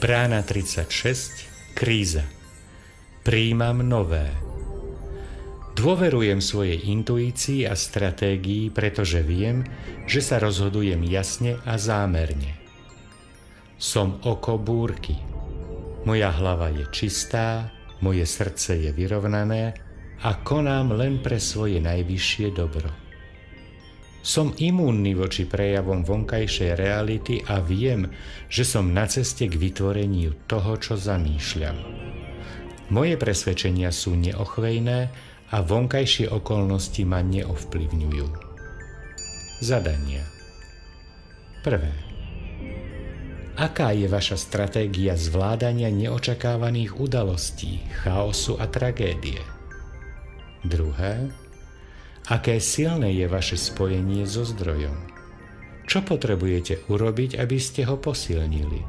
Brána 36. Kríza. Prijímam nové. Dôverujem svojej intuícii a stratégii, pretože viem, že sa rozhodujem jasne a zámerne. Som oko búrky. Moja hlava je čistá, moje srdce je vyrovnané a konám len pre svoje najvyššie dobro. Som imúnny voči prejavom vonkajšej reality a viem, že som na ceste k vytvoreniu toho, čo zamýšľam. Moje presvedčenia sú neochvejné a vonkajšie okolnosti ma neovplyvňujú. Zadania. 1. Aká je vaša stratégia zvládania neočakávaných udalostí, chaosu a tragédie? 2. Aké silné je vaše spojenie so zdrojom? Čo potrebujete urobiť, aby ste ho posilnili?